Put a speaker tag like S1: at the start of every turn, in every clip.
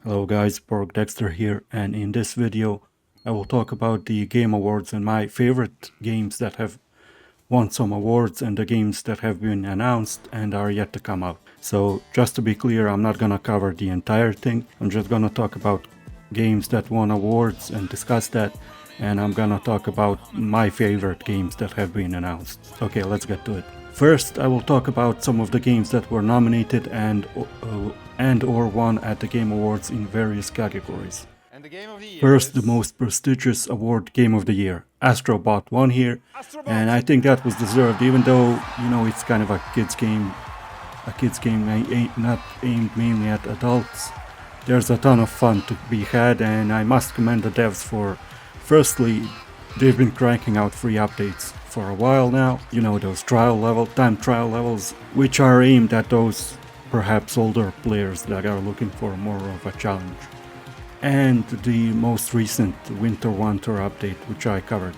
S1: Hello guys, B.O.R.G Dexter here, and in this video I will talk about the Game Awards and my favorite games that have won some awards and the games that have been announced and are yet to come out. So just to be clear, I'm not gonna cover the entire thing, I'm just gonna talk about games that won awards and discuss that, and I'm gonna talk about my favorite games that have been announced. Okay, let's get to it. First, I will talk about some of the games that were nominated and/or won at the Game Awards in various categories. First, the most prestigious award, Game of the Year. Astro Bot won here, and I think that was deserved, even though, it's kind of a kids game not aimed mainly at adults. There's a ton of fun to be had, and I must commend the devs for, firstly, they've been cranking out free updates for a while now. Those time trial levels, which are aimed at those perhaps older players that are looking for more of a challenge. And the most recent Winter Wonder update, which I covered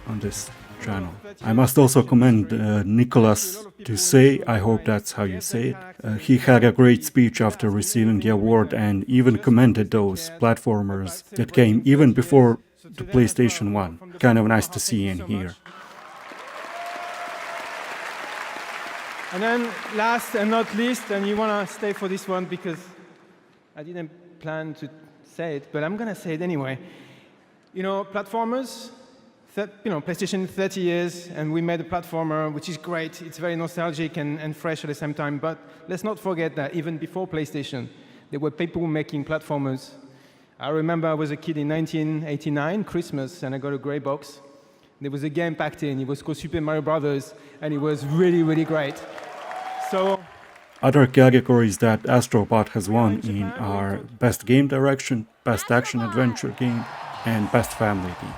S1: on this channel. I must also commend Nicolas Doucet, I hope that's how you say it. He had a great speech after receiving the award and even commended those platformers that came even before the PlayStation 1. Kind of nice to see in here.
S2: And then last and not least, and you want to stay for this one because I didn't plan to say it, but I'm going to say it anyway. Platformers, PlayStation 30 years, and we made a platformer, which is great. It's very nostalgic and fresh at the same time. But let's not forget that even before PlayStation, there were people making platformers. I remember I was a kid in 1989, Christmas, and I got a gray box. There was a game packed in. It was called Super Mario Brothers, and it was really, really great. So,
S1: other categories that Astro Bot has won in are Best Game Direction, Best Action Adventure Game, and Best Family Game.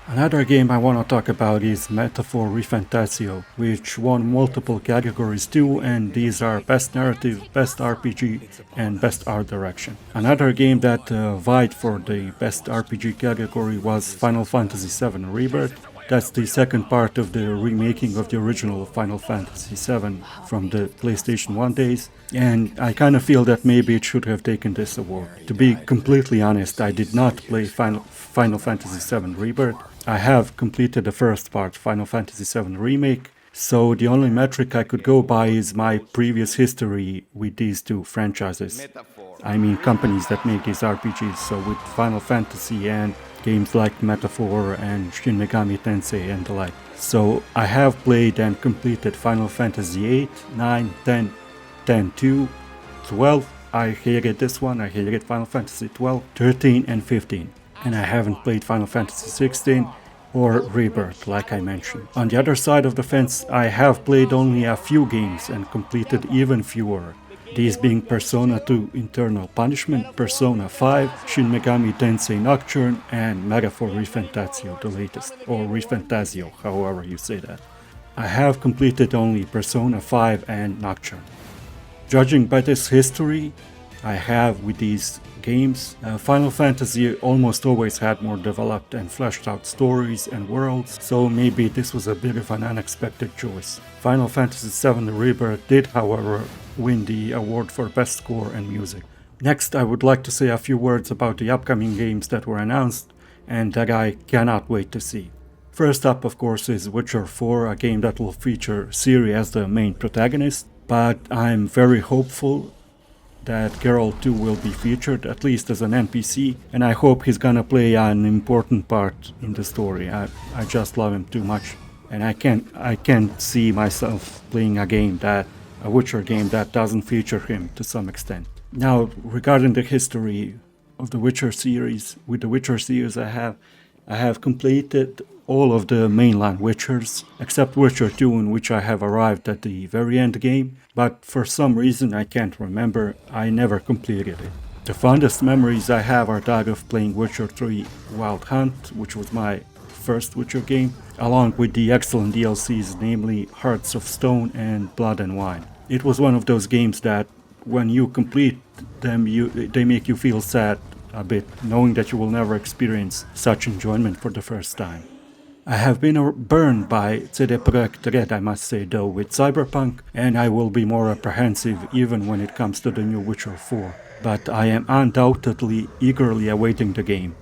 S1: Another game I want to talk about is Metaphor ReFantasio, which won multiple categories too, and these are Best Narrative, Best RPG, and Best Art Direction. Another game that vied for the Best RPG category was Final Fantasy VII Rebirth. That's the second part of the remaking of the original Final Fantasy VII from the PlayStation 1 days, and I kind of feel that maybe it should have taken this award. To be completely honest, I did not play Final Fantasy VII Rebirth. I have completed the first part, Final Fantasy VII Remake, so the only metric I could go by is my previous history with these two franchises. I mean companies that make these RPGs, so with Final Fantasy and games like Metaphor and Shin Megami Tensei and the like. So I have played and completed Final Fantasy 8, 9, 10, 10-2, 12. I hated this one, I hated Final Fantasy 12, 13 and 15. And I haven't played Final Fantasy 16 or Rebirth, like I mentioned. On the other side of the fence, I have played only a few games and completed even fewer. These being Persona 2 Internal Punishment, Persona 5, Shin Megami Tensei Nocturne, and Metaphor ReFantasio, the latest, or ReFantasio, however you say that. I have completed only Persona 5 and Nocturne. Judging by this history I have with these games, Final Fantasy almost always had more developed and fleshed out stories and worlds, so maybe this was a bit of an unexpected choice. Final Fantasy VII Rebirth did, however, win the award for Best Score and Music. Next, I would like to say a few words about the upcoming games that were announced and that I cannot wait to see. First up, of course, is Witcher 4, a game that will feature Ciri as the main protagonist, but I'm very hopeful that Geralt too will be featured, at least as an NPC, and I hope he's gonna play an important part in the story. I just love him too much, and I can't see myself playing a Witcher game that doesn't feature him to some extent. Now, regarding the history of the Witcher series, with the Witcher series I have completed all of the mainline Witchers, except Witcher 2, in which I have arrived at the very end game, but for some reason I can't remember, I never completed it. The fondest memories I have are that of playing Witcher 3 Wild Hunt, which was my first Witcher game, along with the excellent DLCs, namely Hearts of Stone and Blood and Wine. It was one of those games that when you complete them, they make you feel sad a bit, knowing that you will never experience such enjoyment for the first time. I have been burned by CD Projekt Red, I must say though, with Cyberpunk, and I will be more apprehensive even when it comes to the new Witcher 4. but I am undoubtedly eagerly awaiting the game,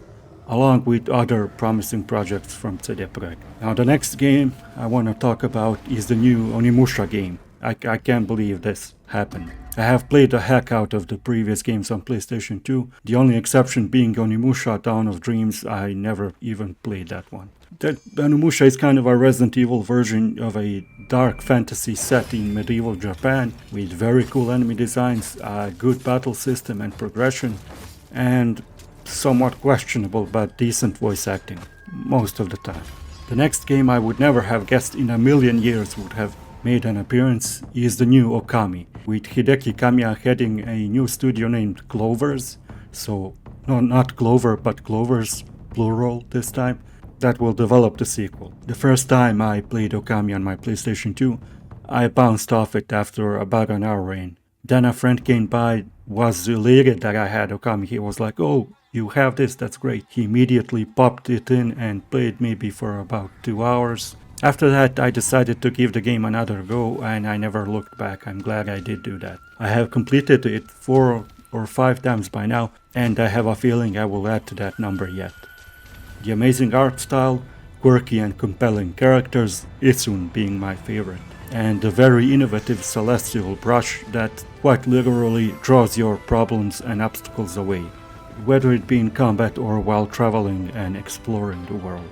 S1: along with other promising projects from B.O.R.G. Now the next game I want to talk about is the new Onimusha game. I can't believe this happened. I have played the heck out of the previous games on PlayStation 2, the only exception being Onimusha Dawn of Dreams. I never even played that one. Onimusha is kind of a Resident Evil version of a dark fantasy set in medieval Japan, with very cool enemy designs, a good battle system and progression, and somewhat questionable but decent voice acting, most of the time. The next game I would never have guessed in a million years would have made an appearance is the new Okami, with Hideki Kamiya heading a new studio named Clovers, so no, not Clover but Clovers, plural this time, that will develop the sequel. The first time I played Okami on my PlayStation 2, I bounced off it after about an hour in. Then a friend came by, was elated that I had Okami. He was like, "Oh, you have this, that's great." He immediately popped it in and played maybe for about 2 hours. After that, I decided to give the game another go, and I never looked back. I'm glad I did do that. I have completed it 4 or 5 times by now, and I have a feeling I will add to that number yet. The amazing art style, quirky and compelling characters, Itsun being my favorite, and the very innovative celestial brush that quite literally draws your problems and obstacles away, whether it be in combat or while traveling and exploring the world.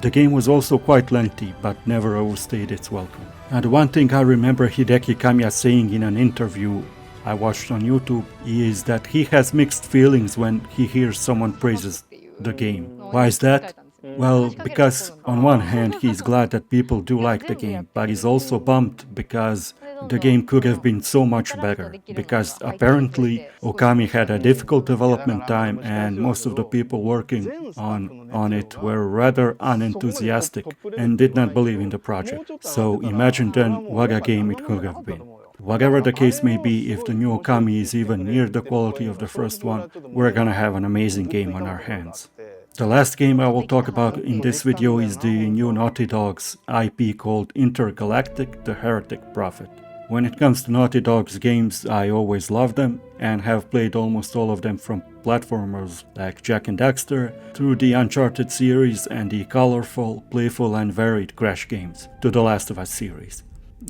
S1: The game was also quite lengthy, but never overstayed its welcome. And one thing I remember Hideki Kamiya saying in an interview I watched on YouTube is that he has mixed feelings when he hears someone praises the game. Why is that? Well, because on one hand he's glad that people do like the game, but he's also bummed because the game could have been so much better, because apparently Okami had a difficult development time and most of the people working on it were rather unenthusiastic and did not believe in the project. So imagine then what a game it could have been. Whatever the case may be, if the new Okami is even near the quality of the first one, we're gonna have an amazing game on our hands. The last game I will talk about in this video is the new Naughty Dog's IP called Intergalactic: The Heretic Prophet. When it comes to Naughty Dog's games, I always love them and have played almost all of them, from platformers like Jak and Daxter through the Uncharted series and the colorful, playful and varied Crash games to the Last of Us series.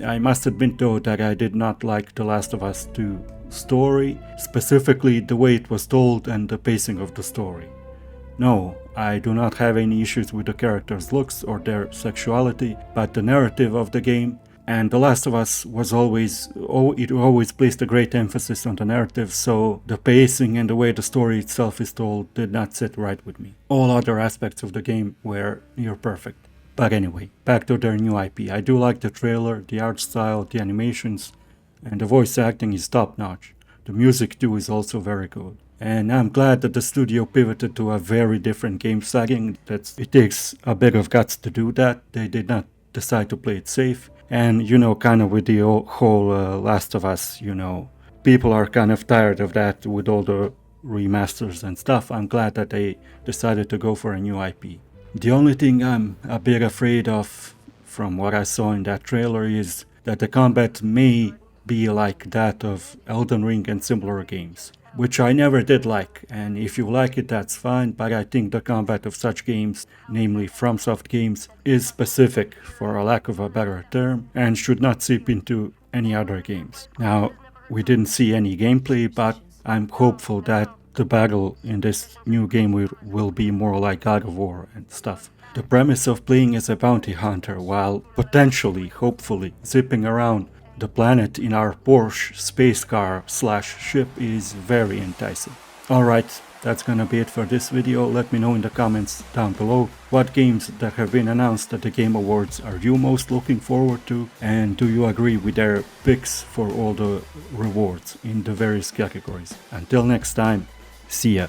S1: I must admit though that I did not like The Last of Us 2 story, specifically the way it was told and the pacing of the story. No, I do not have any issues with the characters' looks or their sexuality, but the narrative of the game and The Last of Us was always placed a great emphasis on the narrative, so the pacing and the way the story itself is told did not sit right with me. All other aspects of the game were near perfect. But anyway, back to their new IP. I do like the trailer, the art style, the animations, and the voice acting is top notch. The music too is also very good. And I'm glad that the studio pivoted to a very different game setting. It takes a bit of guts to do that. They did not decide to play it safe. And kind of with the whole Last of Us, people are kind of tired of that with all the remasters and stuff. I'm glad that they decided to go for a new IP. The only thing I'm a bit afraid of from what I saw in that trailer is that the combat may be like that of Elden Ring and similar games, which I never did like, and if you like it, that's fine, but I think the combat of such games, namely FromSoft games, is specific, for a lack of a better term, and should not seep into any other games. Now, we didn't see any gameplay, but I'm hopeful that the battle in this new game will be more like God of War and stuff. The premise of playing as a bounty hunter while potentially, hopefully, zipping around the planet in our Porsche space car / ship is very enticing. Alright, that's gonna be it for this video. Let me know in the comments down below what games that have been announced at the Game Awards are you most looking forward to, and do you agree with their picks for all the rewards in the various categories. Until next time, see ya.